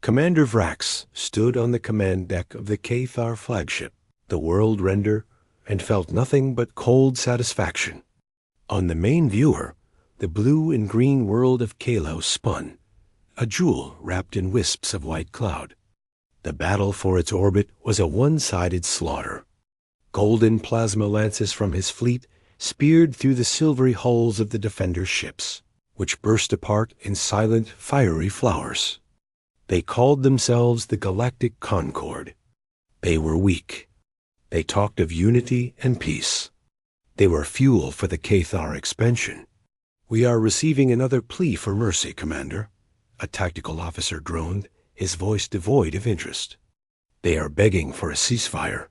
Commander Vrax stood on the command deck of the Cathar flagship, the world render, and felt nothing but cold satisfaction. On the main viewer, the blue and green world of Kalo spun, a jewel wrapped in wisps of white cloud. The battle for its orbit was a one-sided slaughter. Golden plasma lances from his fleet speared through the silvery hulls of the defender's ships, which burst apart in silent, fiery flowers. They called themselves the Galactic Concord. They were weak. They talked of unity and peace. They were fuel for the Cathar expansion. "We are receiving another plea for mercy, Commander," a tactical officer droned, his voice devoid of interest. "They are begging for a ceasefire."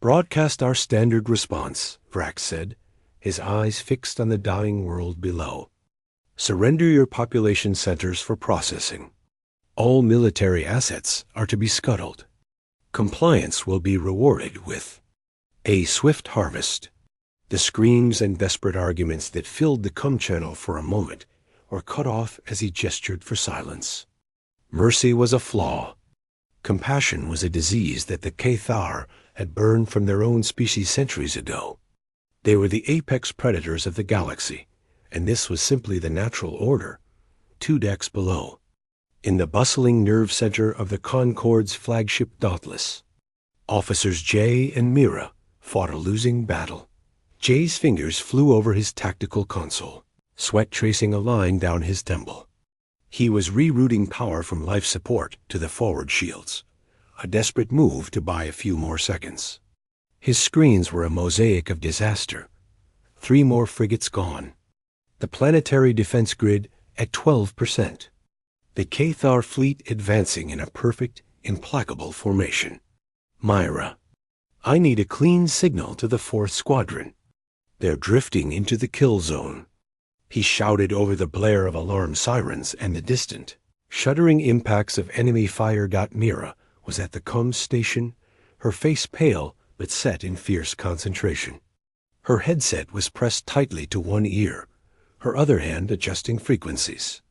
"Broadcast our standard response," Vrax said, his eyes fixed on the dying world below. "Surrender your population centers for processing. All military assets are to be scuttled. Compliance will be rewarded with a swift harvest." The screams and desperate arguments that filled the channel for a moment were cut off as he gestured for silence. Mercy was a flaw. Compassion was a disease that the Cathar had burned from their own species centuries ago. They were the apex predators of the galaxy, and this was simply the natural order, 2 decks below. In the bustling nerve center of the Concord's flagship Dauntless, Officers Jay and Mira fought a losing battle. Jay's fingers flew over his tactical console, sweat tracing a line down his temple. He was rerouting power from life support to the forward shields, a desperate move to buy a few more seconds. His screens were a mosaic of disaster. 3 more frigates gone. The planetary defense grid at 12%. The Cathar fleet advancing in a perfect, implacable formation. "Myra, I need a clean signal to the 4th Squadron. They're drifting into the kill zone." He shouted over the blare of alarm sirens and the distant, shuddering impacts of enemy fire. Mira was at the comms station, her face pale but set in fierce concentration. Her headset was pressed tightly to one ear, her other hand adjusting frequencies.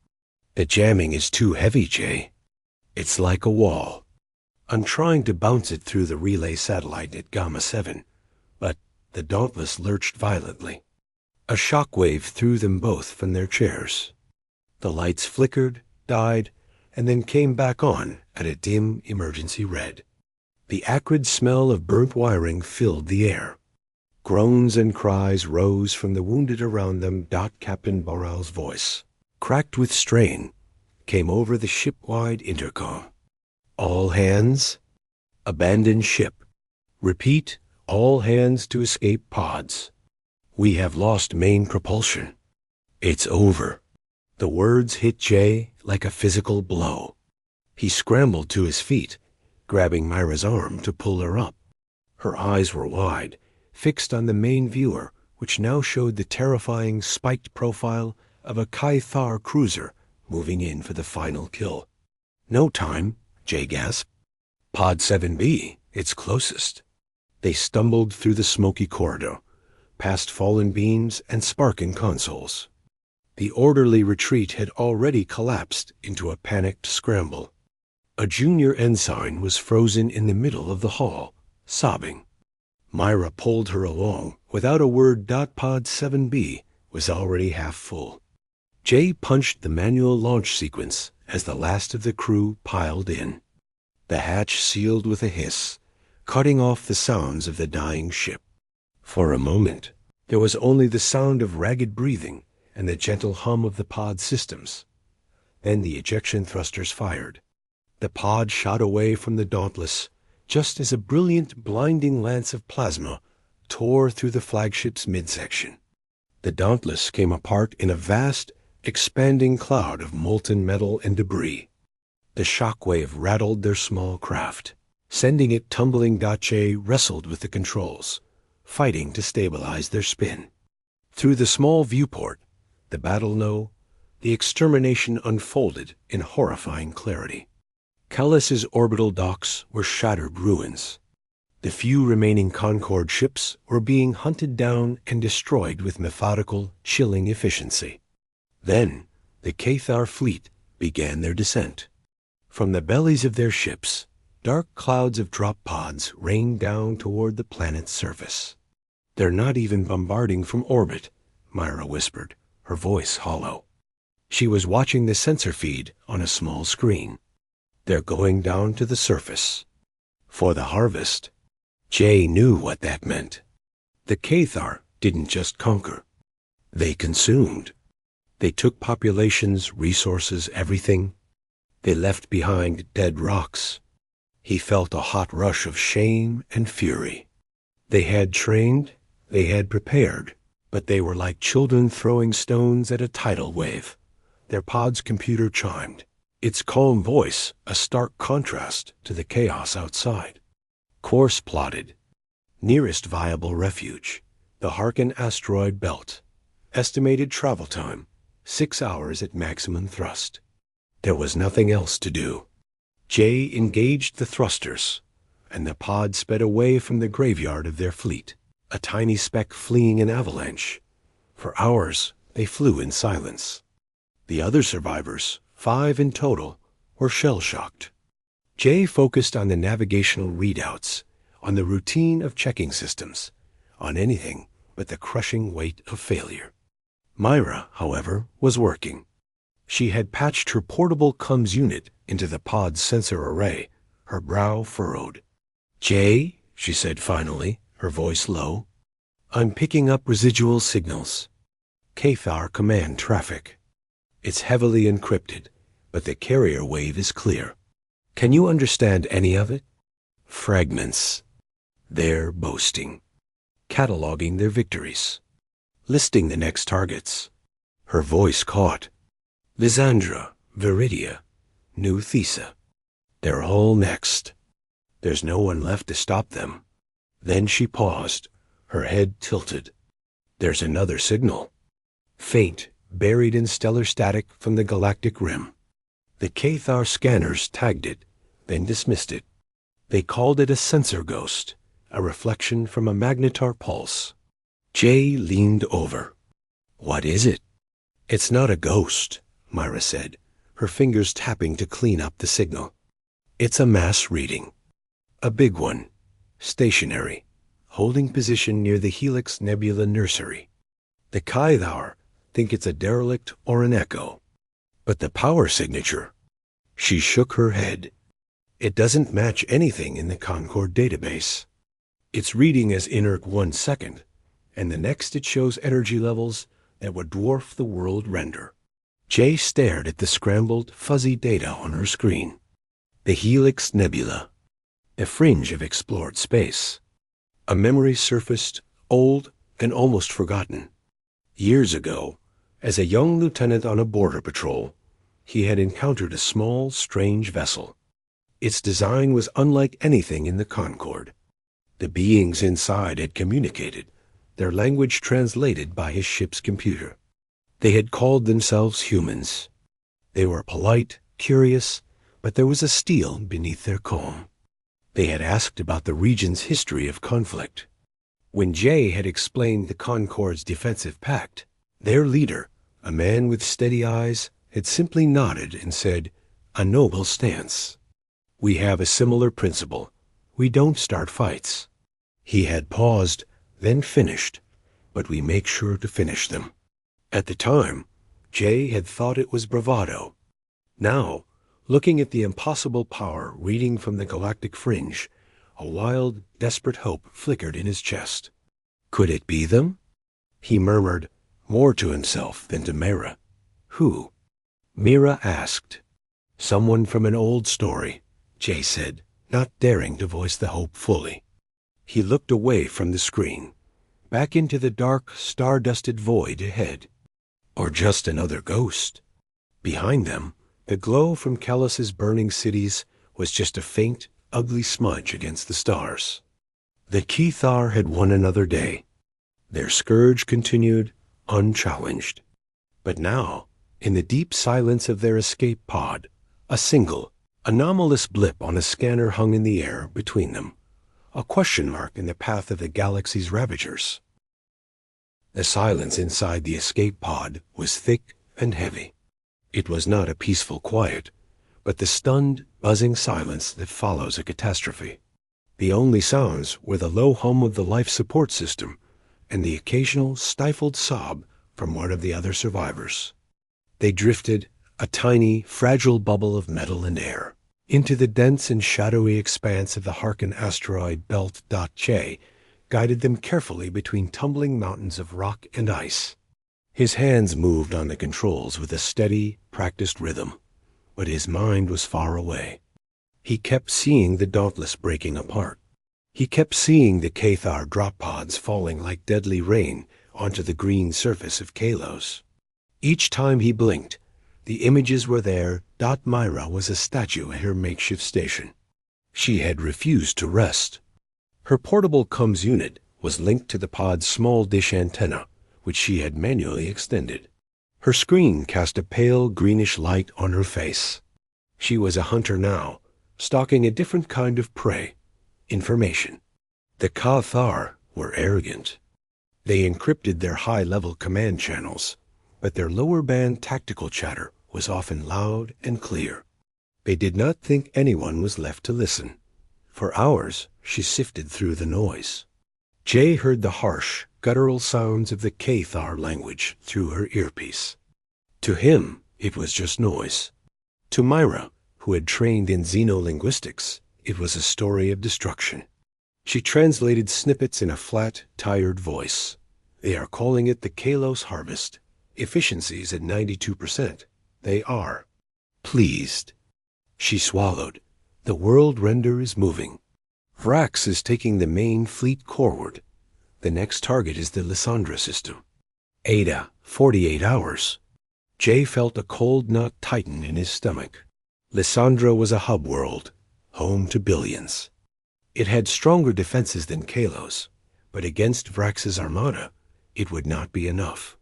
"The jamming is too heavy, Jay. It's like a wall. I'm trying to bounce it through the relay satellite at Gamma 7, but..." The Dauntless lurched violently. A shockwave threw them both from their chairs. The lights flickered, died, and then came back on at a dim emergency red. The acrid smell of burnt wiring filled the air. Groans and cries rose from the wounded around them. Captain Borrell's voice, cracked with strain, came over the ship-wide intercom. "All hands, abandon ship. Repeat, all hands to escape pods. We have lost main propulsion. It's over." The words hit Jay like a physical blow. He scrambled to his feet, grabbing Myra's arm to pull her up. Her eyes were wide, fixed on the main viewer, which now showed the terrifying spiked profile of a Cathar cruiser moving in for the final kill. "No time," Jay gasped. "Pod 7B, it's closest." They stumbled through the smoky corridor, past fallen beams and sparking consoles. The orderly retreat had already collapsed into a panicked scramble. A junior ensign was frozen in the middle of the hall, sobbing. Myra pulled her along without a word. Pod 7B was already half full. Jay punched the manual launch sequence as the last of the crew piled in. The hatch sealed with a hiss, cutting off the sounds of the dying ship. For a moment, there was only the sound of ragged breathing and the gentle hum of the pod systems. Then the ejection thrusters fired. The pod shot away from the Dauntless, just as a brilliant, blinding lance of plasma tore through the flagship's midsection. The Dauntless came apart in a vast, expanding cloud of molten metal and debris. The shockwave rattled their small craft, sending it tumbling. Jay wrestled with the controls, fighting to stabilize their spin. Through the small viewport, the battle the extermination unfolded in horrifying clarity. Callus's orbital docks were shattered ruins. The few remaining Concord ships were being hunted down and destroyed with methodical, chilling efficiency. Then the Cathar fleet began their descent. From the bellies of their ships, dark clouds of drop pods rained down toward the planet's surface. "They're not even bombarding from orbit," Myra whispered, her voice hollow. She was watching the sensor feed on a small screen. "They're going down to the surface. For the harvest." Jay knew what that meant. The Cathar didn't just conquer. They consumed. They took populations, resources, everything. They left behind dead rocks. He felt a hot rush of shame and fury. They had trained, they had prepared, but they were like children throwing stones at a tidal wave. Their pod's computer chimed, its calm voice a stark contrast to the chaos outside. Course plotted. Nearest viable refuge, the Harkin asteroid belt. Estimated travel time, 6 hours at maximum thrust. There was nothing else to do. Jay engaged the thrusters, and the pod sped away from the graveyard of their fleet, a tiny speck fleeing an avalanche. For hours, they flew in silence. The other survivors, 5 in total, were shell-shocked. Jay focused on the navigational readouts, on the routine of checking systems, on anything but the crushing weight of failure. Myra, however, was working. She had patched her portable comms unit into the pod's sensor array, her brow furrowed. "Jay," she said finally, her voice low, "I'm picking up residual signals. Cathar command traffic. It's heavily encrypted, but the carrier wave is clear. Can you understand any of it?" Fragments. They're boasting, cataloging their victories, listing the next targets. Her voice caught. Lysandra, Viridia, New Thesa. They're all next. There's no one left to stop them. Then she paused, her head tilted. There's another signal. Faint, buried in stellar static from the galactic rim. The Cathar scanners tagged it, then dismissed it. They called it a sensor ghost, a reflection from a magnetar pulse. Jay leaned over. "What is it?" "It's not a ghost," Myra said, her fingers tapping to clean up the signal. "It's a mass reading. A big one, stationary, holding position near the Helix Nebula nursery. The Cathar think it's a derelict or an echo. But the power signature..." She shook her head. "It doesn't match anything in the Concord database. It's reading as inert 1 second, and the next it shows energy levels that would dwarf the world render." Jay stared at the scrambled, fuzzy data on her screen. The Helix Nebula, a fringe of explored space. A memory surfaced, old and almost forgotten. Years ago, as a young lieutenant on a border patrol, he had encountered a small, strange vessel. Its design was unlike anything in the Concord. The beings inside had communicated, their language translated by his ship's computer. They had called themselves humans. They were polite, curious, but there was a steel beneath their calm. They had asked about the region's history of conflict. When Jay had explained the Concord's defensive pact, their leader, a man with steady eyes, had simply nodded and said, "A noble stance. We have a similar principle. We don't start fights." He had paused, then finished, "But we make sure to finish them." At the time, Jay had thought it was bravado. Now, looking at the impossible power reading from the galactic fringe, a wild, desperate hope flickered in his chest. Could it be them? He murmured, more to himself than to Myra. "Who?" Myra asked. "Someone from an old story," Jay said, not daring to voice the hope fully. He looked away from the screen, back into the dark, star-dusted void ahead. Or just another ghost. Behind them, the glow from Callus's burning cities was just a faint, ugly smudge against the stars. The Cathar had won another day. Their scourge continued, unchallenged. But now, in the deep silence of their escape pod, a single, anomalous blip on a scanner hung in the air between them, a question mark in the path of the galaxy's ravagers. The silence inside the escape pod was thick and heavy. It was not a peaceful quiet, but the stunned, buzzing silence that follows a catastrophe. The only sounds were the low hum of the life support system and the occasional stifled sob from one of the other survivors. They drifted, a tiny, fragile bubble of metal and air, into the dense and shadowy expanse of the Harkin asteroid belt. J guided them carefully between tumbling mountains of rock and ice. His hands moved on the controls with a steady, practiced rhythm, but his mind was far away. He kept seeing the Dauntless breaking apart. He kept seeing the Cathar drop pods falling like deadly rain onto the green surface of Kalos. Each time he blinked, the images were there. Myra was a statue at her makeshift station. She had refused to rest. Her portable comms unit was linked to the pod's small dish antenna, which she had manually extended. Her screen cast a pale greenish light on her face. She was a hunter now, stalking a different kind of prey, information. The Cathar were arrogant. They encrypted their high-level command channels, but their lower-band tactical chatter was often loud and clear. They did not think anyone was left to listen. For hours, she sifted through the noise. Jay heard the harsh, guttural sounds of the Cathar language through her earpiece. To him, it was just noise. To Myra, who had trained in xenolinguistics, it was a story of destruction. She translated snippets in a flat, tired voice. They are calling it the Kalos harvest. Efficiency's at 92%. They are. Pleased. She swallowed. The world render is moving. Vrax is taking the main fleet forward. The next target is the Lysandra system. Ada, 48 hours. Jay felt a cold knot tighten in his stomach. Lysandra was a hub world, home to billions. It had stronger defenses than Kalos, but against Vrax's armada, it would not be enough.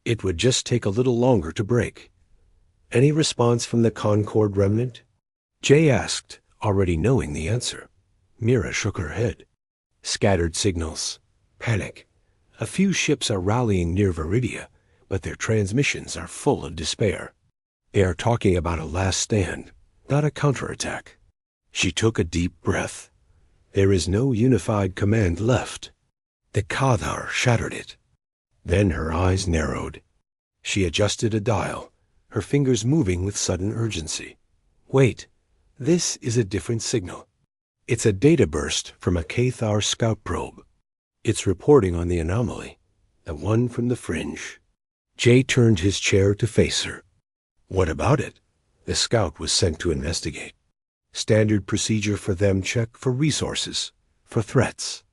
It would just take a little longer to break. Any response from the Concord remnant? Jay asked, already knowing the answer. Mira shook her head. Scattered signals. Panic. A few ships are rallying near Viridia, but their transmissions are full of despair. They are talking about a last stand, not a counterattack. She took a deep breath. There is no unified command left. The Cathar shattered it. Then her eyes narrowed. She adjusted a dial, her fingers moving with sudden urgency. Wait, this is a different signal. It's a data burst from a Cathar scout probe. It's reporting on the anomaly, the one from the fringe. Jay turned his chair to face her. What about it? The scout was sent to investigate. Standard procedure for them: check for resources, for threats.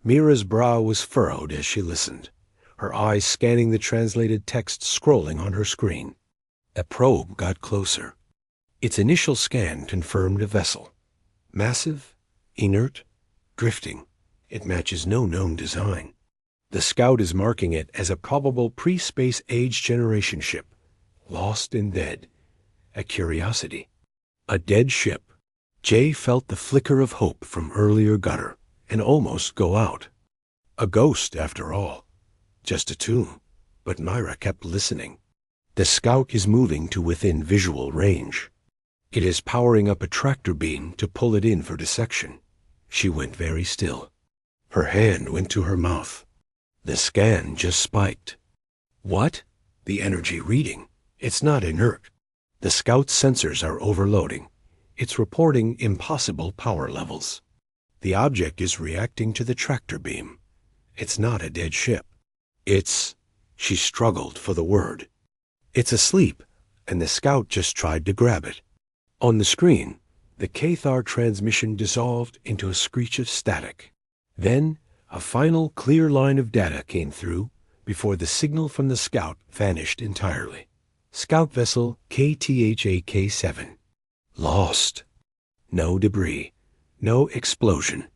Mira's brow was furrowed as she listened, her eyes scanning the translated text scrolling on her screen. A probe got closer. Its initial scan confirmed a vessel. Massive, inert, drifting. It matches no known design. The scout is marking it as a probable pre-space age generation ship, lost and dead. A curiosity. A dead ship. Jay felt the flicker of hope from earlier gutter and almost go out. A ghost, after all. Just a tomb. But Myra kept listening. The scout is moving to within visual range. It is powering up a tractor beam to pull it in for dissection. She went very still. Her hand went to her mouth. The scan just spiked. What? The energy reading. It's not inert. The scout's sensors are overloading. It's reporting impossible power levels. The object is reacting to the tractor beam. It's not a dead ship. She struggled for the word. It's asleep, and the scout just tried to grab it. On the screen, the Cathar transmission dissolved into a screech of static. Then, a final clear line of data came through before the signal from the scout vanished entirely. Scout vessel KTHAK-7. Lost. No debris. No explosion.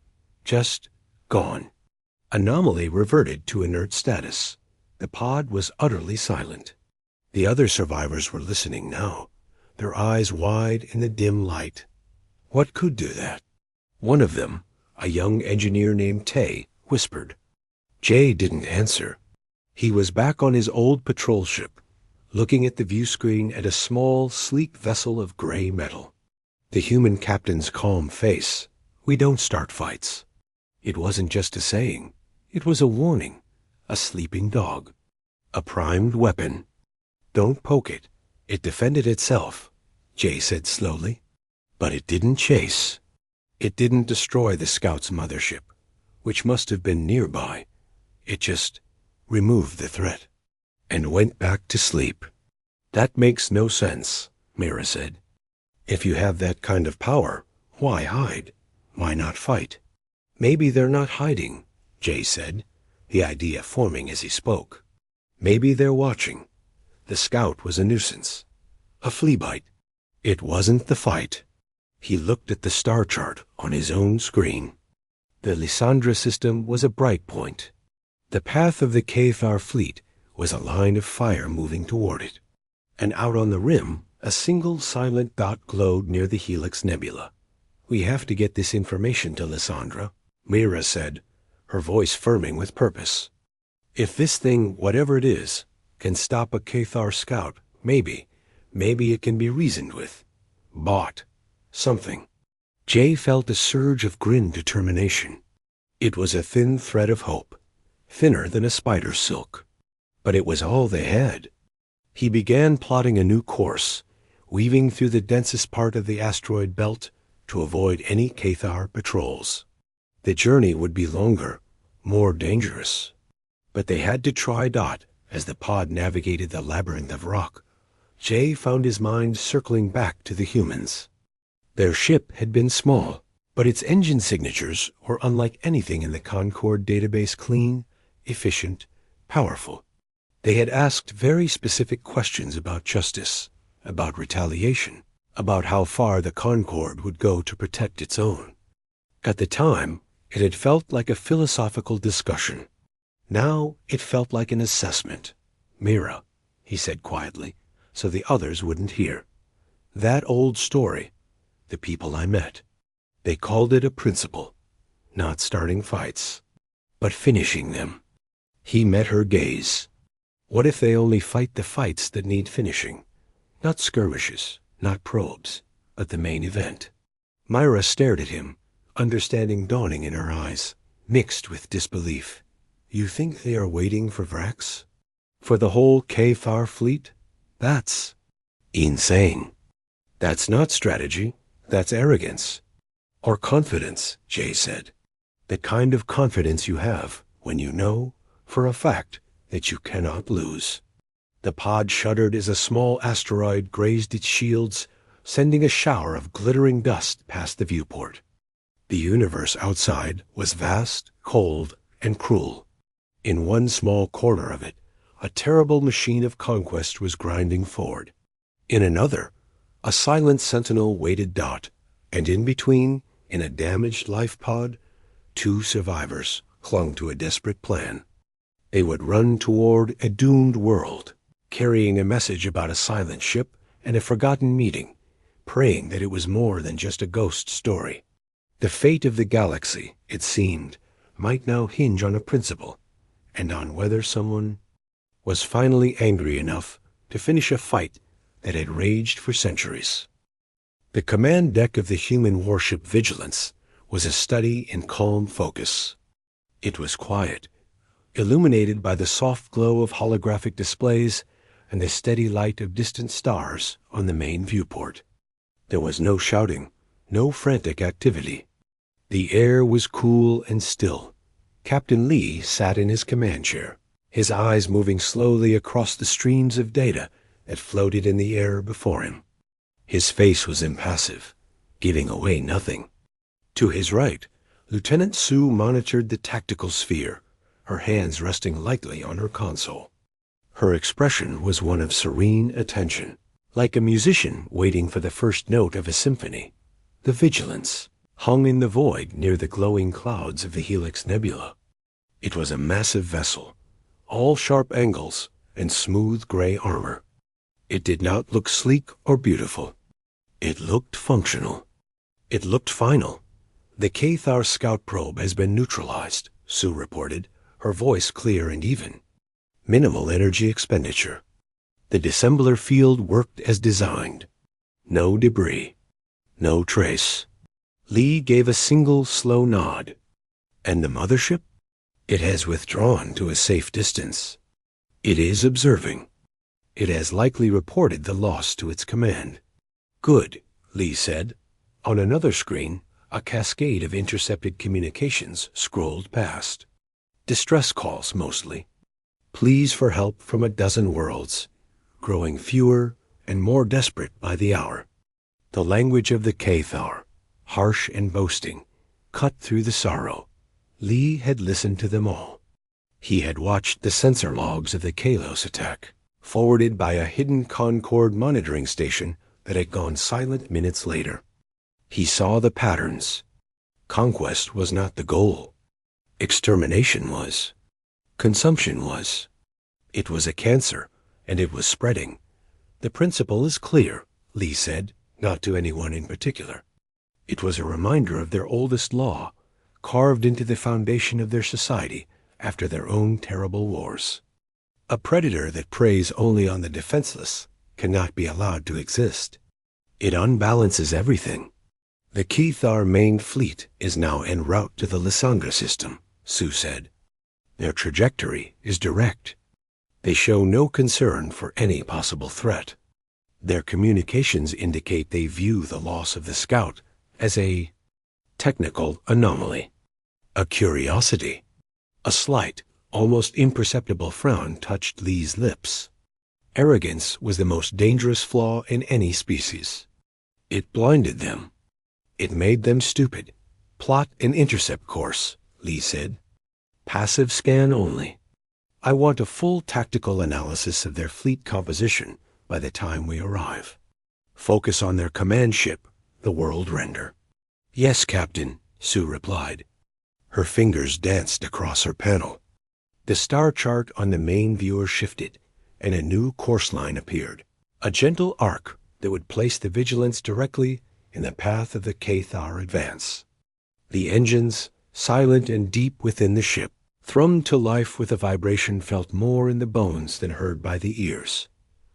Just gone. Anomaly reverted to inert status. The pod was utterly silent. The other survivors were listening now, their eyes wide in the dim light. What could do that? One of them, a young engineer named Tay, whispered. Jay didn't answer. He was back on his old patrol ship, looking at the view screen at a small, sleek vessel of gray metal. The human captain's calm face. "We don't start fights." It wasn't just a saying. It was a warning. A sleeping dog. A primed weapon. "Don't poke it. It defended itself," Jay said slowly. "But it didn't chase. It didn't destroy the scout's mothership, which must have been nearby. It just removed the threat and went back to sleep." "That makes no sense," Mira said. "If you have that kind of power, why hide? Why not fight?" "Maybe they're not hiding," Jay said, the idea forming as he spoke. "Maybe they're watching. The scout was a nuisance. A flea bite. It wasn't the fight." He looked at the star chart on his own screen. The Lysandra system was a bright point. The path of the Cathar fleet was a line of fire moving toward it. And out on the rim, a single silent dot glowed near the Helix Nebula. "We have to get this information to Lysandra," Mira said, her voice firming with purpose. "If this thing, whatever it is, can stop a Cathar scout, maybe it can be reasoned with. Bought. Something." Jay felt a surge of grim determination. It was a thin thread of hope, thinner than a spider's silk. But it was all they had. He began plotting a new course, weaving through the densest part of the asteroid belt to avoid any Cathar patrols. The journey would be longer, more dangerous. But they had to try Dot as the pod navigated the labyrinth of rock. Jay found his mind circling back to the humans. Their ship had been small, but its engine signatures were unlike anything in the Concord database: clean, efficient, powerful. They had asked very specific questions about justice, about retaliation, about how far the Concord would go to protect its own. At the time, it had felt like a philosophical discussion. Now it felt like an assessment. "Mira," he said quietly, so the others wouldn't hear. "That old story, the people I met, they called it a principle, not starting fights, but finishing them." He met her gaze. What if they only fight the fights that need finishing? Not skirmishes, not probes, but the main event. Myra stared at him, understanding dawning in her eyes, mixed with disbelief. "You think they are waiting for Vrax? For the whole Cathar fleet? That's insane. That's not strategy, that's arrogance. Or confidence," Jay said. "The kind of confidence you have when you know, for a fact, that you cannot lose." The pod shuddered as a small asteroid grazed its shields, sending a shower of glittering dust past the viewport. The universe outside was vast, cold, and cruel. In one small corner of it, a terrible machine of conquest was grinding forward. In another, a silent sentinel waited Dot, and in between, in a damaged life pod, 2 survivors clung to a desperate plan. They would run toward a doomed world, carrying a message about a silent ship and a forgotten meeting, praying that it was more than just a ghost story. The fate of the galaxy, it seemed, might now hinge on a principle, and on whether someone was finally angry enough to finish a fight that had raged for centuries. The command deck of the human warship Vigilance was a study in calm focus. It was quiet, illuminated by the soft glow of holographic displays and the steady light of distant stars on the main viewport. There was no shouting, no frantic activity. The air was cool and still. Captain Lee sat in his command chair, his eyes moving slowly across the streams of data that floated in the air before him. His face was impassive, giving away nothing. To his right, Lieutenant Sue monitored the tactical sphere, her hands resting lightly on her console. Her expression was one of serene attention, like a musician waiting for the first note of a symphony. The Vigilance hung in the void near the glowing clouds of the Helix Nebula. It was a massive vessel, all sharp angles and smooth gray armor. It did not look sleek or beautiful. It looked functional. It looked final. "The Cathar scout probe has been neutralized," Sue reported, her voice clear and even. "Minimal energy expenditure. The dissembler field worked as designed. No debris. No trace. Lee gave a single slow nod. And the mothership? It has withdrawn to a safe distance. It is observing. It has likely reported the loss to its command. Good, Lee said. On another screen, a cascade of intercepted communications scrolled past. Distress calls, mostly. Pleas for help from a dozen worlds, growing fewer and more desperate by the hour. The language of the Cathar, harsh and boasting, cut through the sorrow. Lee had listened to them all. He had watched the sensor logs of the Kalos attack, forwarded by a hidden Concord monitoring station that had gone silent minutes later. He saw the patterns. Conquest was not the goal. Extermination was. Consumption was. It was a cancer, and it was spreading. The principle is clear, Lee said, not to anyone in particular. It was a reminder of their oldest law, carved into the foundation of their society after their own terrible wars. A predator that preys only on the defenseless cannot be allowed to exist. It unbalances everything. The Cathar main fleet is now en route to the Lysandra system, Sue said. Their trajectory is direct. They show no concern for any possible threat. Their communications indicate they view the loss of the scout as a technical anomaly, a curiosity. A slight, almost imperceptible frown touched Lee's lips. Arrogance was the most dangerous flaw in any species. It blinded them. It made them stupid. Plot an intercept course, Lee said. Passive scan only. I want a full tactical analysis of their fleet composition by the time we arrive. Focus on their command ship, the World Render. Yes, Captain, Sue replied. Her fingers danced across her panel. The star chart on the main viewer shifted, and a new course line appeared. A gentle arc that would place the Vigilance directly in the path of the Cathar advance. The engines, silent and deep within the ship, thrummed to life with a vibration felt more in the bones than heard by the ears.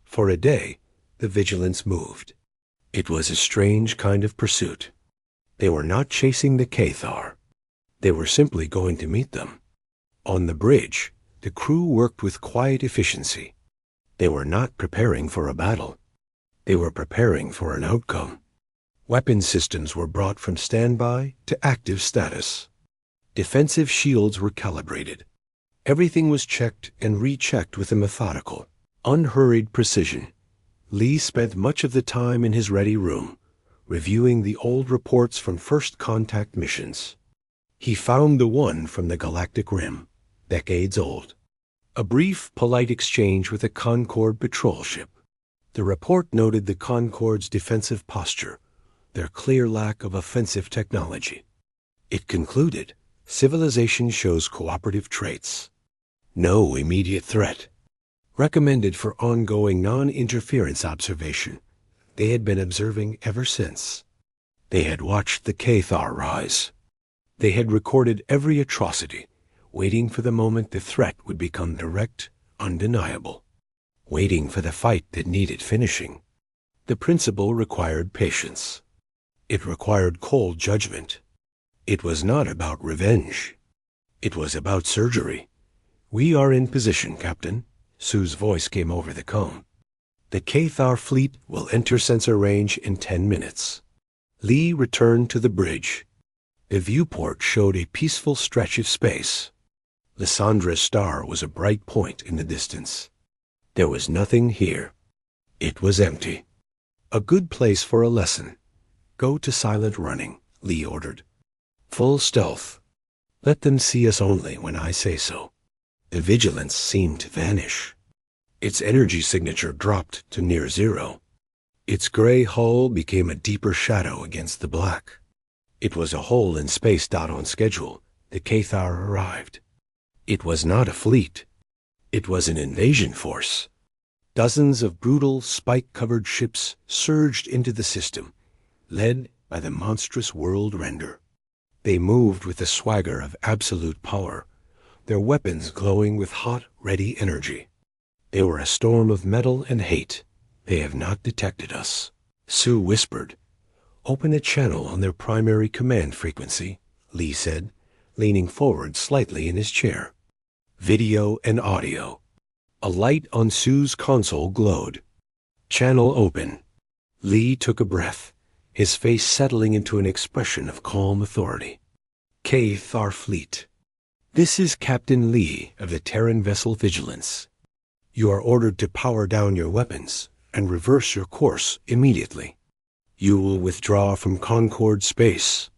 For a day, the Vigilance moved. It was a strange kind of pursuit. They were not chasing the Cathar. They were simply going to meet them. On the bridge, the crew worked with quiet efficiency. They were not preparing for a battle. They were preparing for an outcome. Weapon systems were brought from standby to active status. Defensive shields were calibrated. Everything was checked and rechecked with a methodical, unhurried precision. Lee spent much of the time in his ready room, reviewing the old reports from first contact missions. He found the one from the Galactic Rim, decades old. A brief, polite exchange with a Concord patrol ship. The report noted the Concord's defensive posture, their clear lack of offensive technology. It concluded, civilization shows cooperative traits. No immediate threat. Recommended for ongoing non-interference observation. They had been observing ever since. They had watched the Cathar rise. They had recorded every atrocity, waiting for the moment the threat would become direct, undeniable. Waiting for the fight that needed finishing. The principle required patience. It required cold judgment. It was not about revenge. It was about surgery. We are in position, Captain. Sue's voice came over the cone. The Cathar fleet will enter sensor range in 10 minutes. Lee returned to the bridge. The viewport showed a peaceful stretch of space. Lysandra's star was a bright point in the distance. There was nothing here. It was empty. A good place for a lesson. Go to silent running, Lee ordered. Full stealth. Let them see us only when I say so. The Vigilance seemed to vanish. Its energy signature dropped to near zero. Its gray hull became a deeper shadow against the black. It was a hole in space not on schedule. The Cathar arrived. It was not a fleet. It was an invasion force. Dozens of brutal, spike-covered ships surged into the system, led by the monstrous World Render. They moved with the swagger of absolute power, their weapons glowing with hot, ready energy. They were a storm of metal and hate. They have not detected us. Sue whispered. Open a channel on their primary command frequency, Lee said, leaning forward slightly in his chair. Video and audio. A light on Sue's console glowed. Channel open. Lee took a breath, his face settling into an expression of calm authority. K-Thar Fleet. This is Captain Lee of the Terran vessel Vigilance. You are ordered to power down your weapons and reverse your course immediately. You will withdraw from Concord space.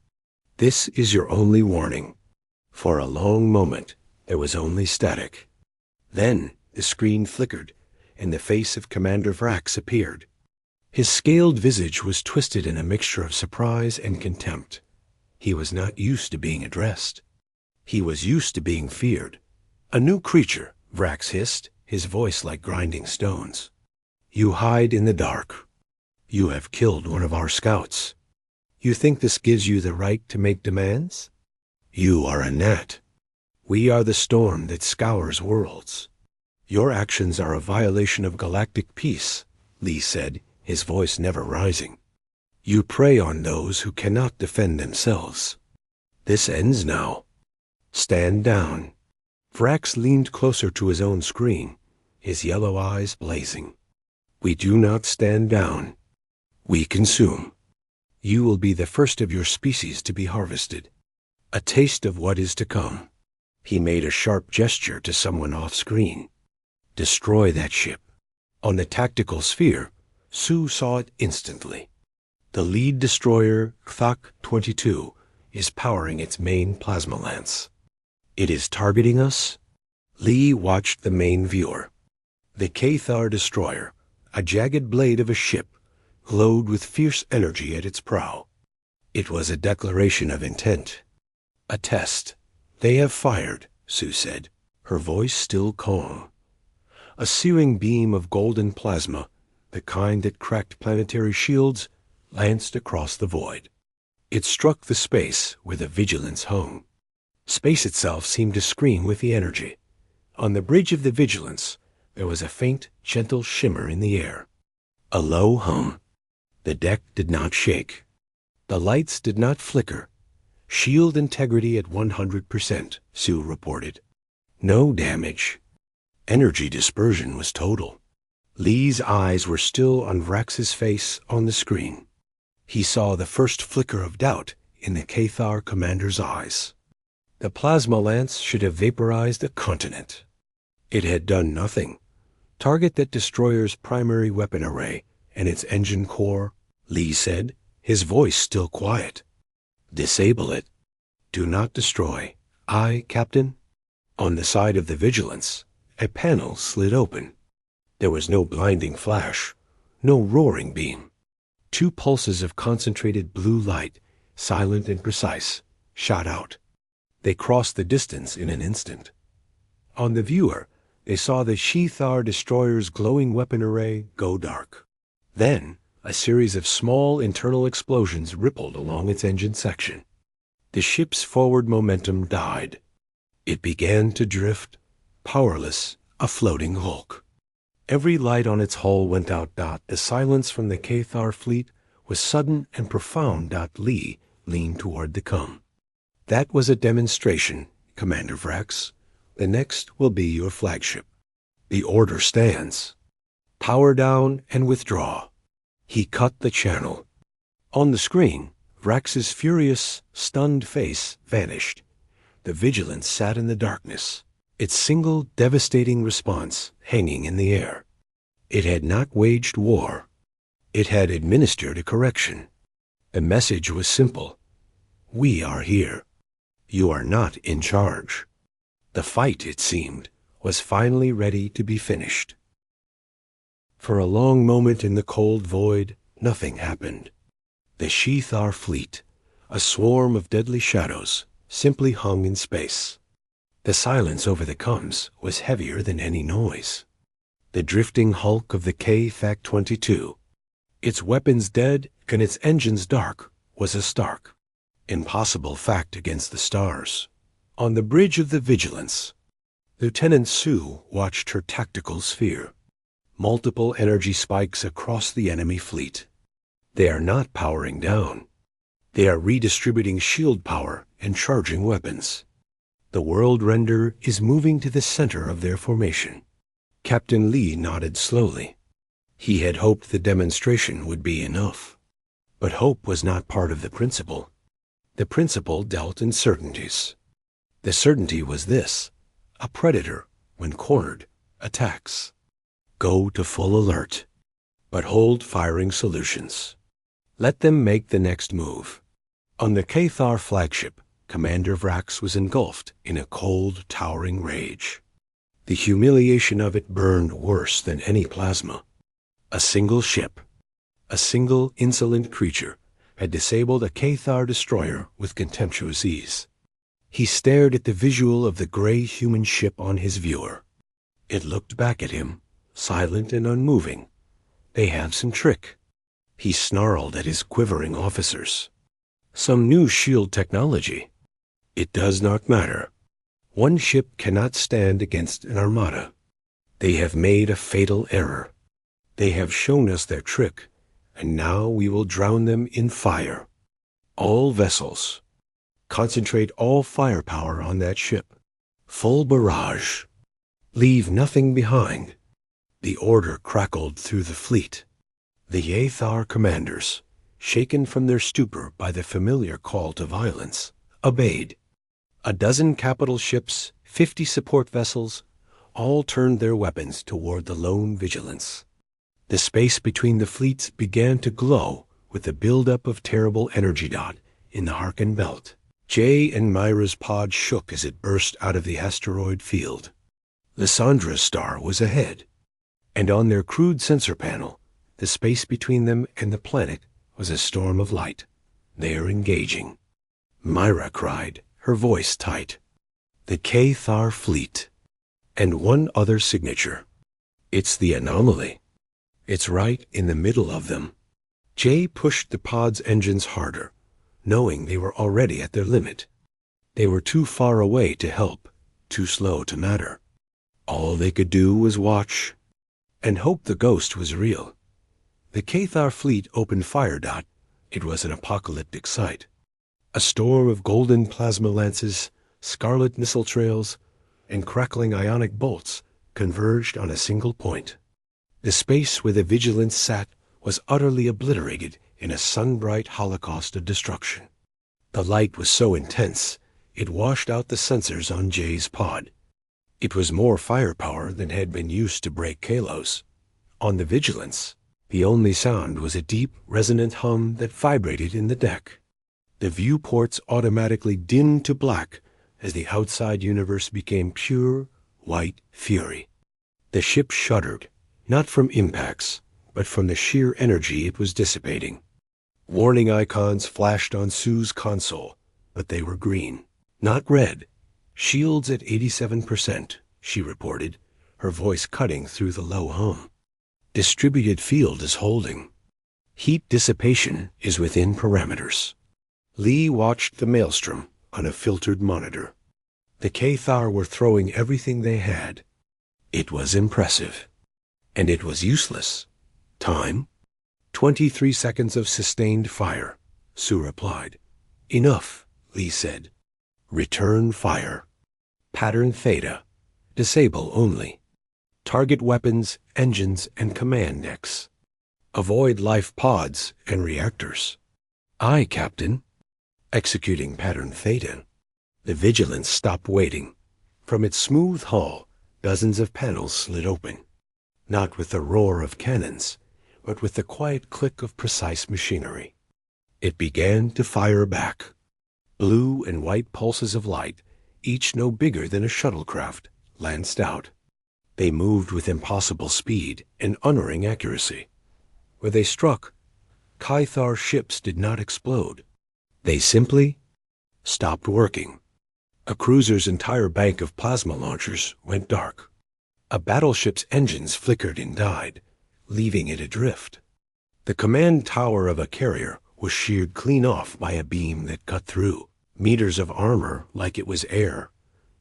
This is your only warning. For a long moment, there was only static. Then the screen flickered, and the face of Commander Vrax appeared. His scaled visage was twisted in a mixture of surprise and contempt. He was not used to being addressed. He was used to being feared. A new creature, Vrax hissed, his voice like grinding stones. You hide in the dark. You have killed one of our scouts. You think this gives you the right to make demands? You are a gnat. We are the storm that scours worlds. Your actions are a violation of galactic peace, Lee said, his voice never rising. You prey on those who cannot defend themselves. This ends now. Stand down. Vrax leaned closer to his own screen, his yellow eyes blazing. We do not stand down. We consume. You will be the first of your species to be harvested. A taste of what is to come. He made a sharp gesture to someone off-screen. Destroy that ship. On the tactical sphere, Sue saw it instantly. The lead destroyer, HFY-22, is powering its main plasma lance. It is targeting us? Lee watched the main viewer. The K-Thar destroyer, a jagged blade of a ship, glowed with fierce energy at its prow. It was a declaration of intent. A test. They have fired, Sue said, her voice still calm. A searing beam of golden plasma, the kind that cracked planetary shields, lanced across the void. It struck the space where the Vigilance hung. Space itself seemed to scream with the energy. On the bridge of the Vigilance, there was a faint, gentle shimmer in the air. A low hum. The deck did not shake. The lights did not flicker. Shield integrity at 100%, Sue reported. No damage. Energy dispersion was total. Lee's eyes were still on Vrax's face on the screen. He saw the first flicker of doubt in the K-Thar commander's eyes. The plasma lance should have vaporized a continent. It had done nothing. Target that destroyer's primary weapon array and its engine core, Lee said, his voice still quiet. Disable it. Do not destroy. Aye, Captain? On the side of the Vigilance, a panel slid open. There was no blinding flash, no roaring beam. 2 pulses of concentrated blue light, silent and precise, shot out. They crossed the distance in an instant. On the viewer, they saw the K-Thar destroyer's glowing weapon array go dark. Then, a series of small internal explosions rippled along its engine section. The ship's forward momentum died. It began to drift, powerless, a floating hulk. Every light on its hull went out. The silence from the K-Thar fleet was sudden and profound. Lee leaned toward the com. That was a demonstration, Commander Vrax. The next will be your flagship. The order stands. Power down and withdraw. He cut the channel. On the screen, Vrax's furious, stunned face vanished. The Vigilance sat in the darkness, its single devastating response hanging in the air. It had not waged war. It had administered a correction. The message was simple. We are here. You are not in charge. The fight, it seemed, was finally ready to be finished. For a long moment in the cold void, nothing happened. The K-Thar fleet, a swarm of deadly shadows, simply hung in space. The silence over the comms was heavier than any noise. The drifting hulk of the HFY-22, its weapons dead and its engines dark, was a stark, impossible fact against the stars. On the bridge of the Vigilance, Lieutenant Sue watched her tactical sphere. Multiple energy spikes across the enemy fleet. They are not powering down. They are redistributing shield power and charging weapons. The world render is moving to the center of their formation. Captain Lee nodded slowly. He had hoped the demonstration would be enough. But hope was not part of the principle. The principle dealt in certainties. The certainty was this: a predator, when cornered, attacks. Go to full alert, but hold firing solutions. Let them make the next move. On the Cathar flagship, Commander Vrax was engulfed in a cold, towering rage. The humiliation of it burned worse than any plasma. A single ship, a single insolent creature, had disabled a Cathar destroyer with contemptuous ease. He stared at the visual of the gray human ship on his viewer. It looked back at him, silent and unmoving. They have some trick. He snarled at his quivering officers. Some new shield technology. It does not matter. One ship cannot stand against an armada. They have made a fatal error. They have shown us their trick, and now we will drown them in fire. All vessels. Concentrate all firepower on that ship. Full barrage. Leave nothing behind. The order crackled through the fleet. The Yathar commanders, shaken from their stupor by the familiar call to violence, obeyed. A dozen capital ships, 50 support vessels, all turned their weapons toward the lone Vigilance. The space between the fleets began to glow with the buildup of terrible energy dot in the Harken belt. Jay and Myra's pod shook as it burst out of the asteroid field. Lyssandra's star was ahead, and on their crude sensor panel, the space between them and the planet was a storm of light. They are engaging. Myra cried, her voice tight. The Cathar fleet. And one other signature. It's the anomaly. It's right in the middle of them. Jay pushed the pod's engines harder, knowing they were already at their limit. They were too far away to help, too slow to matter. All they could do was watch, and hope the ghost was real. The Cathar fleet opened fire. It was an apocalyptic sight. A storm of golden plasma lances, scarlet missile trails, and crackling ionic bolts converged on a single point. The space where the Vigilance sat was utterly obliterated in a sun-bright holocaust of destruction. The light was so intense, it washed out the sensors on Jay's pod. It was more firepower than had been used to break Kalos. On the Vigilance, the only sound was a deep, resonant hum that vibrated in the deck. The viewports automatically dimmed to black as the outside universe became pure, white fury. The ship shuddered, not from impacts, but from the sheer energy it was dissipating. Warning icons flashed on Sue's console, but they were green, not red. Shields at 87%, she reported, her voice cutting through the low hum. Distributed field is holding. Heat dissipation is within parameters. Lee watched the maelstrom on a filtered monitor. The Cathar were throwing everything they had. It was impressive. And it was useless. Time? 23 seconds of sustained fire, Sue replied. Enough, Lee said. Return fire. Pattern Theta. Disable only. Target weapons, engines, and command decks. Avoid life pods and reactors. Aye, Captain. Executing Pattern Theta. The Vigilance stopped waiting. From its smooth hull, dozens of panels slid open. Not with the roar of cannons, but with the quiet click of precise machinery. It began to fire back. Blue and white pulses of light, each no bigger than a shuttlecraft, lanced out. They moved with impossible speed and unerring accuracy. Where they struck, Cathar ships did not explode. They simply stopped working. A cruiser's entire bank of plasma launchers went dark. A battleship's engines flickered and died, leaving it adrift. The command tower of a carrier was sheared clean off by a beam that cut through. Meters of armor like it was air.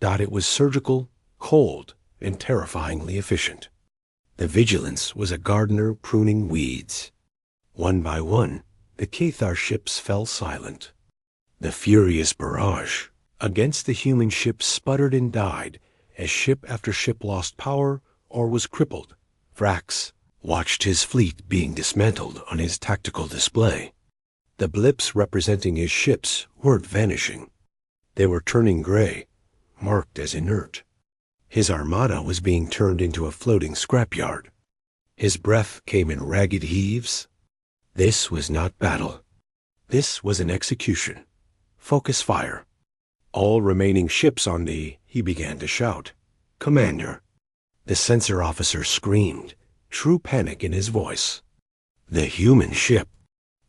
It was surgical, cold and terrifyingly efficient. The Vigilance was a gardener pruning weeds. One by one, the Cathar ships fell silent. The furious barrage against the human ships sputtered and died as ship after ship lost power or was crippled. Vrax watched his fleet being dismantled on his tactical display. The blips representing his ships weren't vanishing. They were turning gray, marked as inert. His armada was being turned into a floating scrapyard. His breath came in ragged heaves. This was not battle. This was an execution. Focus fire. All remaining ships on the... He began to shout. Commander. The sensor officer screamed, true panic in his voice. The human ship.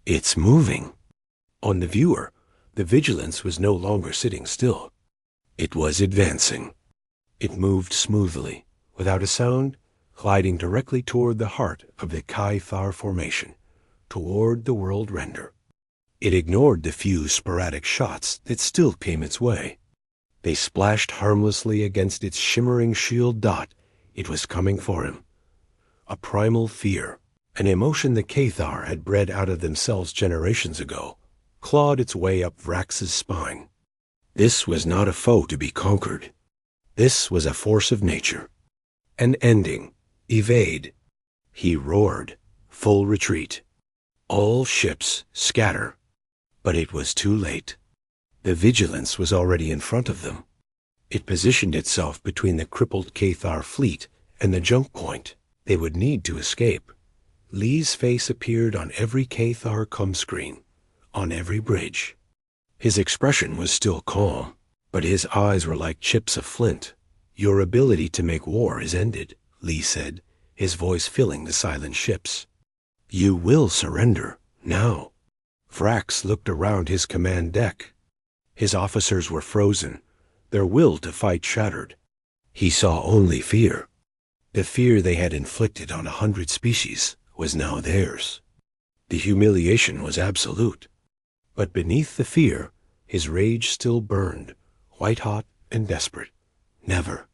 It's moving. On the viewer, the Vigilance was no longer sitting still. It was advancing. It moved smoothly, without a sound, gliding directly toward the heart of the Cathar formation, toward the world render. It ignored the few sporadic shots that still came its way. They splashed harmlessly against its shimmering shield dot. It was coming for him. A primal fear, an emotion the Cathar had bred out of themselves generations ago, clawed its way up Vrax's spine. This was not a foe to be conquered. This was a force of nature. An ending. Evade. He roared. Full retreat. All ships scatter. But it was too late. The Vigilance was already in front of them. It positioned itself between the crippled Cathar fleet and the junk point. They would need to escape. Lee's face appeared on every Cathar com screen, on every bridge. His expression was still calm, but his eyes were like chips of flint. Your ability to make war is ended, Lee said, his voice filling the silent ships. You will surrender, now. Vrax looked around his command deck. His officers were frozen, their will to fight shattered. He saw only fear. The fear they had inflicted on 100 species was now theirs. The humiliation was absolute. But beneath the fear, his rage still burned, white-hot and desperate. Never,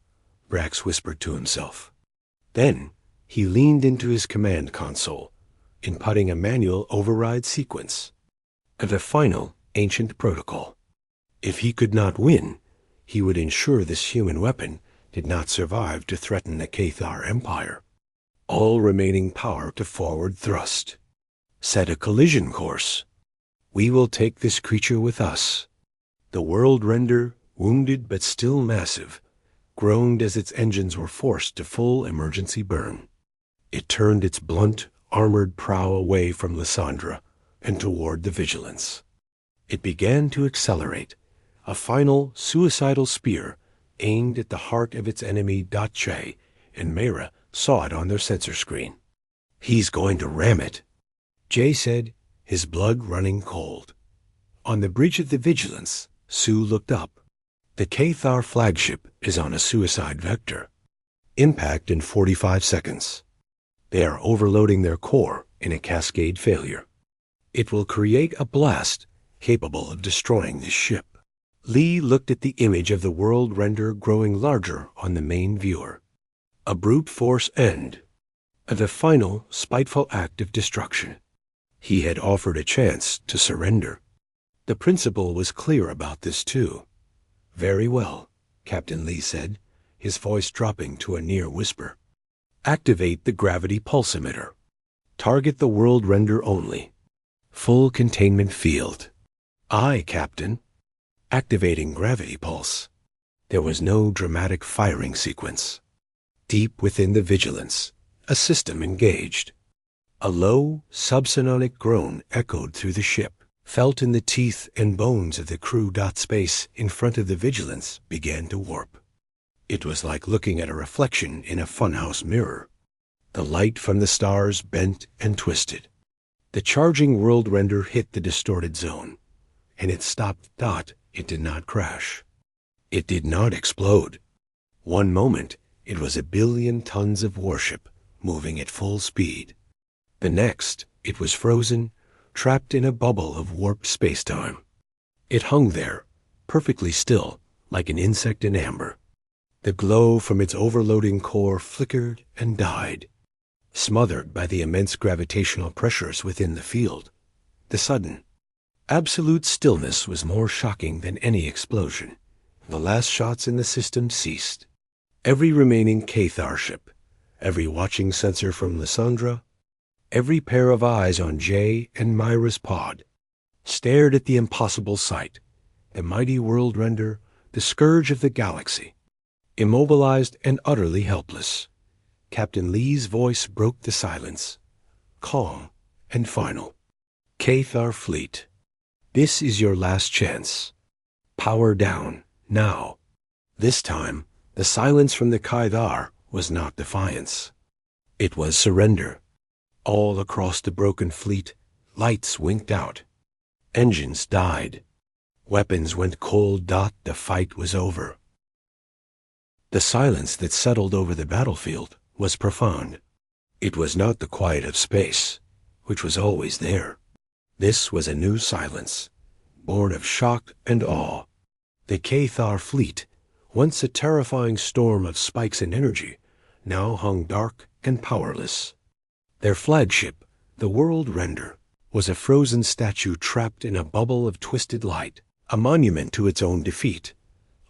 Vrax whispered to himself. Then he leaned into his command console, inputting a manual override sequence of a final ancient protocol. If he could not win, he would ensure this human weapon did not survive to threaten the Cathar Empire. All remaining power to forward thrust. Set a collision course. We will take this creature with us. The world render, wounded but still massive, groaned as its engines were forced to full emergency burn. It turned its blunt, armored prow away from Lysandra and toward the Vigilance. It began to accelerate, a final suicidal spear aimed at the heart of its enemy Dache, and Mera saw it on their sensor screen. He's going to ram it, Jay said, his blood running cold. On the bridge of the Vigilance, Sue looked up. The Cathar flagship is on a suicide vector. Impact in 45 seconds. They are overloading their core in a cascade failure. It will create a blast capable of destroying this ship. Lee looked at the image of the world render growing larger on the main viewer. A brute force end. The final, spiteful act of destruction. He had offered a chance to surrender. The principal was clear about this too. Very well, Captain Lee said, his voice dropping to a near whisper. Activate the gravity pulse emitter. Target the world render only. Full containment field. Aye, Captain. Activating gravity pulse. There was no dramatic firing sequence. Deep within the Vigilance, a system engaged. A low, subsonic groan echoed through the ship, felt in the teeth and bones of the crew. Space in front of the Vigilance began to warp. It was like looking at a reflection in a funhouse mirror. The light from the stars bent and twisted. The charging world render hit the distorted zone, and it stopped. It did not crash. It did not explode. One moment, it was 1 billion tons of warship moving at full speed. The next, it was frozen, trapped in a bubble of warped space-time. It hung there, perfectly still, like an insect in amber. The glow from its overloading core flickered and died, smothered by the immense gravitational pressures within the field. The sudden, absolute stillness was more shocking than any explosion. The last shots in the system ceased. Every remaining Cathar ship, every watching sensor from Lysandra, every pair of eyes on Jay and Myra's pod, stared at the impossible sight, the mighty world render, the scourge of the galaxy, immobilized and utterly helpless. Captain Lee's voice broke the silence, calm and final. Cathar fleet, this is your last chance. Power down, now. This time, the silence from the Cathar was not defiance. It was surrender. All across the broken fleet, lights winked out. Engines died. Weapons went cold. The fight was over. The silence that settled over the battlefield was profound. It was not the quiet of space, which was always there. This was a new silence, born of shock and awe. The Cathar fleet, once a terrifying storm of spikes and energy, now hung dark and powerless. Their flagship, the World Render, was a frozen statue trapped in a bubble of twisted light, a monument to its own defeat.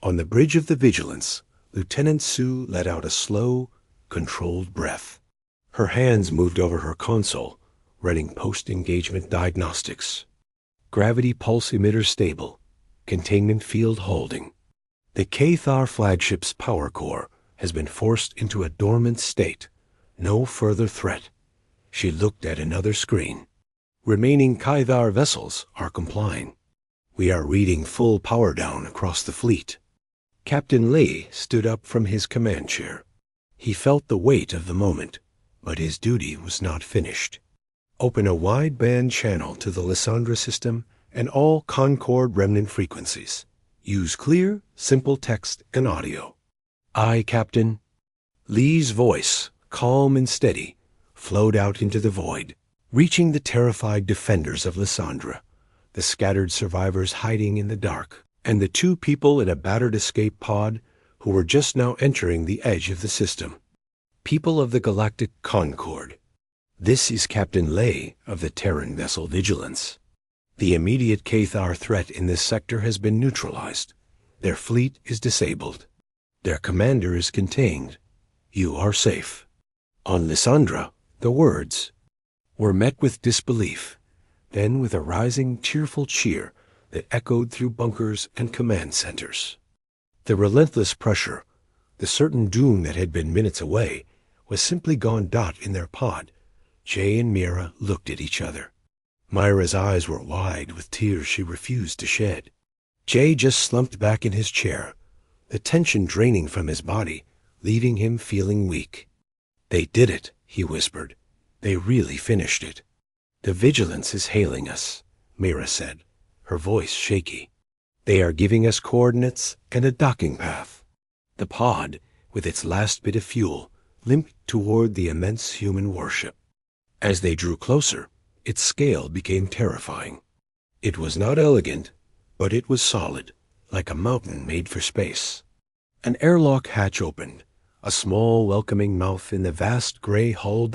On the bridge of the Vigilance, Lieutenant Sue let out a slow, controlled breath. Her hands moved over her console, running post-engagement diagnostics. Gravity pulse emitter stable. Containment field holding. The Cathar flagship's power core has been forced into a dormant state. No further threat. She looked at another screen. Remaining Cathar vessels are complying. We are reading full power down across the fleet. Captain Lee stood up from his command chair. He felt the weight of the moment, but his duty was not finished. Open a wide-band channel to the Lysandra system and all Concord remnant frequencies. Use clear, simple text and audio. Aye, Captain. Lee's voice, calm and steady, flowed out into the void, reaching the terrified defenders of Lysandra, the scattered survivors hiding in the dark, and the two people in a battered escape pod who were just now entering the edge of the system. People of the Galactic Concord. This is Captain Lay of the Terran vessel Vigilance. The immediate Cathar threat in this sector has been neutralized. Their fleet is disabled. Their commander is contained. You are safe. On Lysandra, the words were met with disbelief, then with a rising, cheerful cheer that echoed through bunkers and command centers. The relentless pressure, the certain doom that had been minutes away, was simply gone. In their pod, Jay and Mira looked at each other. Myra's eyes were wide with tears she refused to shed. Jay just slumped back in his chair, the tension draining from his body, leaving him feeling weak. They did it, he whispered. They really finished it. The Vigilance is hailing us, Mira said, her voice shaky. They are giving us coordinates and a docking path. The pod, with its last bit of fuel, limped toward the immense human warship. As they drew closer, its scale became terrifying. It was not elegant, but it was solid, like a mountain made for space. An airlock hatch opened, a small welcoming mouth in the vast gray hull.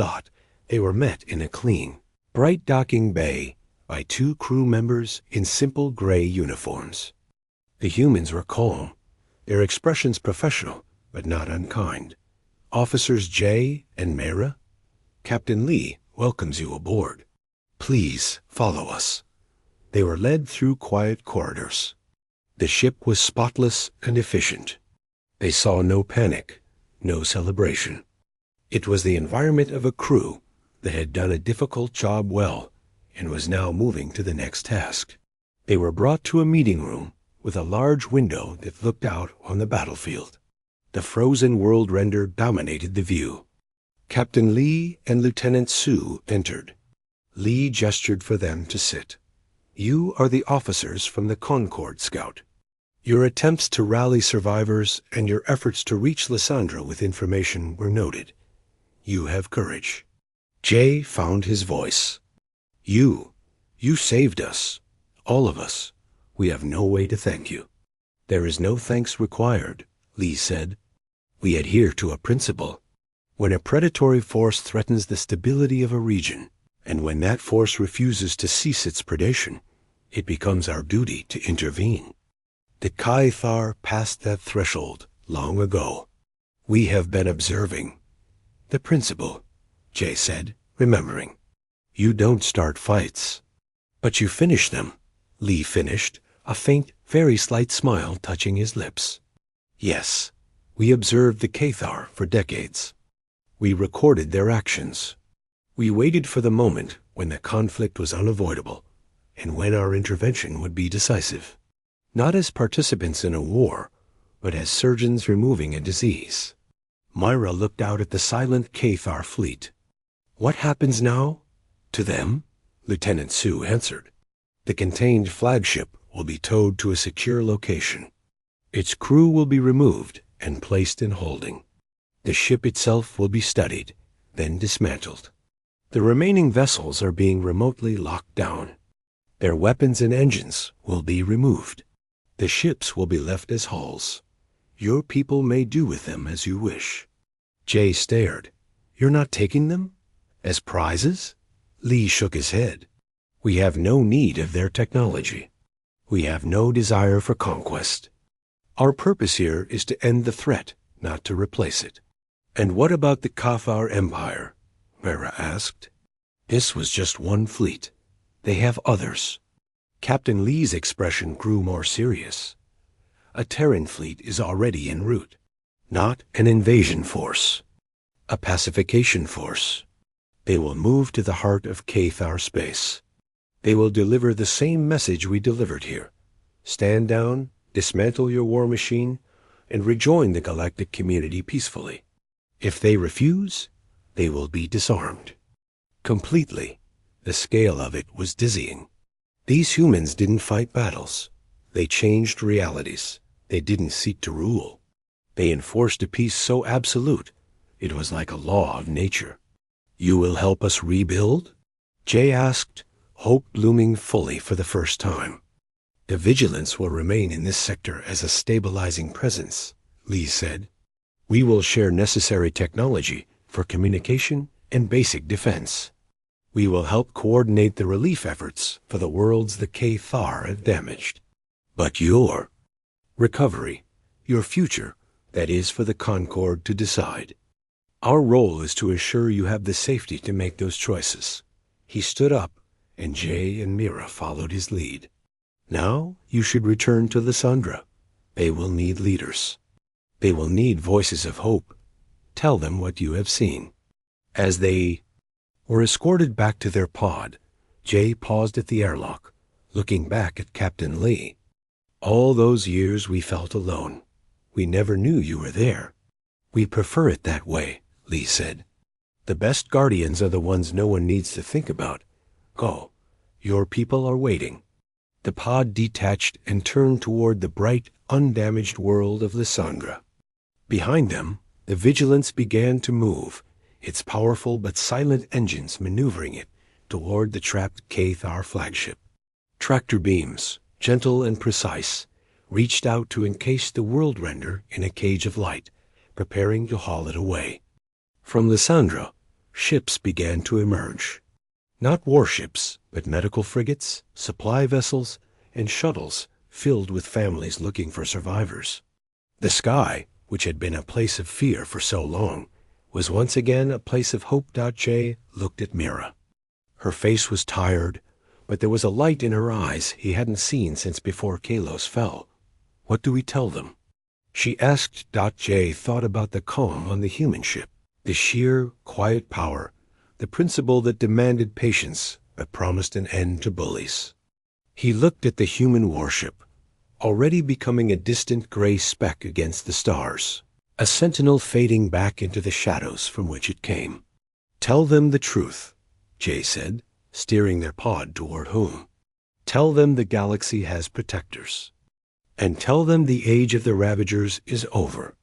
They were met in a clean, bright docking bay by two crew members in simple gray uniforms. The humans were calm, their expressions professional, but not unkind. Officers Jay and Mira, Captain Lee welcomes you aboard. Please follow us. They were led through quiet corridors. The ship was spotless and efficient. They saw no panic, no celebration. It was the environment of a crew that had done a difficult job well and was now moving to the next task. They were brought to a meeting room with a large window that looked out on the battlefield. The frozen world render dominated the view. Captain Lee and Lieutenant Sue entered. Lee gestured for them to sit. You are the officers from the Concord Scout. Your attempts to rally survivors and your efforts to reach Lysandra with information were noted. You have courage. Jay found his voice. You saved us. All of us. We have no way to thank you. There is no thanks required, Lee said. We adhere to a principle. When a predatory force threatens the stability of a region, and when that force refuses to cease its predation, it becomes our duty to intervene. The Caithar passed that threshold long ago. We have been observing. The principle, Jay said, remembering. You don't start fights, but you finish them. Lee finished, a faint, very slight smile touching his lips. Yes, we observed the Caithar for decades. We recorded their actions. We waited for the moment when the conflict was unavoidable, and when our intervention would be decisive. Not as participants in a war, but as surgeons removing a disease. Myra looked out at the silent Caithar fleet. What happens now? To them? Lieutenant Sue answered. The contained flagship will be towed to a secure location. Its crew will be removed and placed in holding. The ship itself will be studied, then dismantled. The remaining vessels are being remotely locked down. Their weapons and engines will be removed. The ships will be left as hulls. Your people may do with them as you wish. Jay stared. You're not taking them? As prizes? Lee shook his head. We have no need of their technology. We have no desire for conquest. Our purpose here is to end the threat, not to replace it. And what about the Caithar Empire? Mira asked. This was just one fleet. They have others. Captain Lee's expression grew more serious. A Terran fleet is already en route. Not an invasion force. A pacification force. They will move to the heart of Caithar space. They will deliver the same message we delivered here. Stand down, dismantle your war machine, and rejoin the galactic community peacefully. If they refuse, they will be disarmed. Completely. The scale of it was dizzying. These humans didn't fight battles. They changed realities. They didn't seek to rule. They enforced a peace so absolute, it was like a law of nature. You will help us rebuild? Jay asked, hope blooming fully for the first time. The vigilance will remain in this sector as a stabilizing presence, Lee said. We will share necessary technology for communication and basic defense. We will help coordinate the relief efforts for the worlds the Caithar have damaged. But your recovery, your future, that is for the Concord to decide. Our role is to assure you have the safety to make those choices. He stood up, and Jay and Mira followed his lead. Now you should return to Lysandra. They will need leaders. They will need voices of hope. Tell them what you have seen. As they were escorted back to their pod, Jay paused at the airlock, looking back at Captain Lee. All those years we felt alone. We never knew you were there. We prefer it that way, Lee said. The best guardians are the ones no one needs to think about. Go. Your people are waiting. The pod detached and turned toward the bright, undamaged world of Lysandra. Behind them, the Vigilance began to move, its powerful but silent engines maneuvering it toward the trapped Caithar flagship. Tractor beams, gentle and precise, reached out to encase the world render in a cage of light, preparing to haul it away. From Lysandra, ships began to emerge. Not warships, but medical frigates, supply vessels, and shuttles filled with families looking for survivors. The sky, which had been a place of fear for so long, was once again a place of hope. Jay looked at Mira. Her face was tired, but there was a light in her eyes he hadn't seen since before Kalos fell. What do we tell them? She asked. Jay thought about the calm on the human ship, the sheer, quiet power, the principle that demanded patience but promised an end to bullies. He looked at the human warship, already becoming a distant gray speck against the stars, a sentinel fading back into the shadows from which it came. Tell them the truth, Jay said, steering their pod toward home. Tell them the galaxy has protectors. And tell them the age of the Ravagers is over.